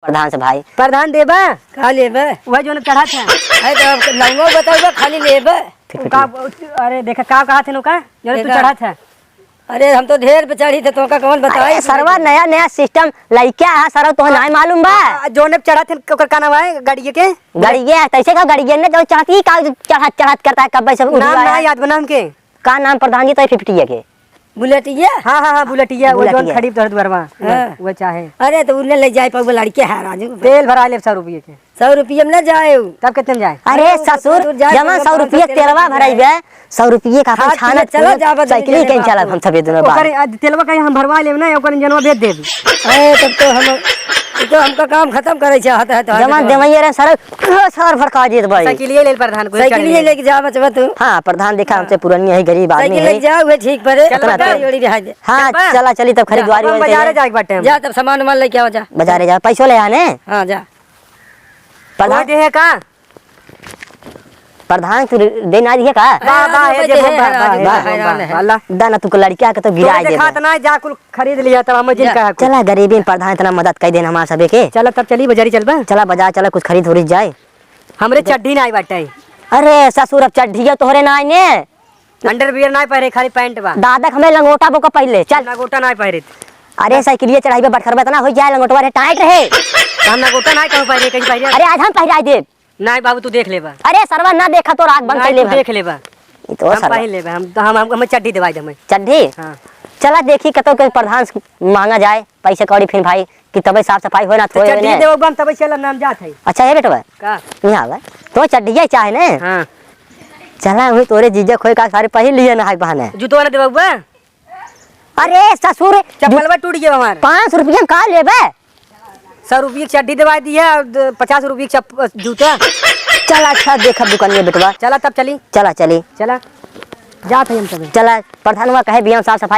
प्रधान से भाई प्रधान देबा का लेबे वह जो चढ़ा था है तो लंगो बताओ खाली लेबे का। अरे देखा का कहा थे का जो तू चढ़ा था। अरे हम तो ढेर पे चढ़ी थे तो का कौन बताई सरवा नया नया सिस्टम लइका है सर तो नहीं मालूम बा जो ने चढ़ा थे ओकर का नाम है गाड़ी के गड़िए तैसे का गड़िए ने जो चाहती का चढ़ा चढ़ात करता है कब सब नाम ना याद बना के का नाम प्रधान जी तो 50 के बुलेटिया। हाँ बुलेटिया वो जो खड़ी तोहर द्वारवा हाँ। वो चाहे अरे तो उन्हें ले जाए पर लड़के है राजू तेल भरा ले 100 रुपये के 100 रुपये में न जाए तब कितने में जाए। अरे ससुर जमा 100 रुपये तेलवा भराइबे 100 रुपये का अपन छाना चलो जाबे साइकिल के चला हम सब दोनों बात ओकर तेलवा कहीं हम भरवा लेब ना ओकर जनवा भेज देब। अरे तब तो हम तो हमका काम खत्म करे छे हत हत जमा देवैया रे सर भड़का जेत भाई साइकिल ले प्रधान को साइकिल लेके जा बचवा तू। हां प्रधान देखा हमसे पुरानी है गरीब आदमी साइकिल है लेके जाओ वे ठीक पड़े जोड़ी बिहार दे। हां चला चली तब खरीदवारी हम बाजार जाके बाटे जा तब सामान वामान लेके आओ जा बाजारे जा पैसो ले आने। हां जा प्रधान दे है का प्रधान तू देना दिए का वाह है जे अल्लाह दाना तू को लड़किया के तो गिरा दे देखा त ना जा कुल खरीद लिया तब हम जिन कहा चला गरीबी में प्रधान इतना मदद कर देना हमारे सबे के। चलो तब चली बाजारी चलबा चला बाजार चला कुछ खरीद उरीद जाए। हमरे चड्डी ना आई बाटे अरे ससुर अब चढ़िया तोहरे ना आईने अंडरवियर ना पहरे खाली पैंट बा दादा हमें लंगोटा बोका पहले चल ना गोटा ना पहरे अरे साइकिलिया चढ़ाई पे बटखरबा इतना हो जाए लंगोटवा रे टाइट रहे हम ना गोटा ना कहूं पहरे कहीं पहरे अरे आज हम पहराई दे। नहीं बाबू तू देख लेबा अरे सरवा ना देखा तो रात बंद कर ले देख लेबा तो हम सरवा पहन लेबा हम चड्डी दिवाई दे चड्ढी हां चला देखी कतो के प्रधान से मांगा जाए पैसे कौड़ी फिर भाई कि तबे साफ सफाई होए ना थोए चड्डी ने। देबो बम तब चल नाम जात है अच्छा है बेटवा का नहीं आवे तो चड्ढिया चाहे ने। हां चला हुई तोरे जीजे खोए का सारे पहन लिए ना है बहाने जूतो ना देबो बा अरे ससुर चप्पलवा टूट गया हमार 5 रुपया का लेबे 100 रुपये की चड्डी दिवाई दी है और 50 रुपये की जूता। चला अच्छा देखा दुकान में बेटवा चला तब चली चला चली चला जात है हम सब चला प्रधानवा कहे बिया साफ सफाई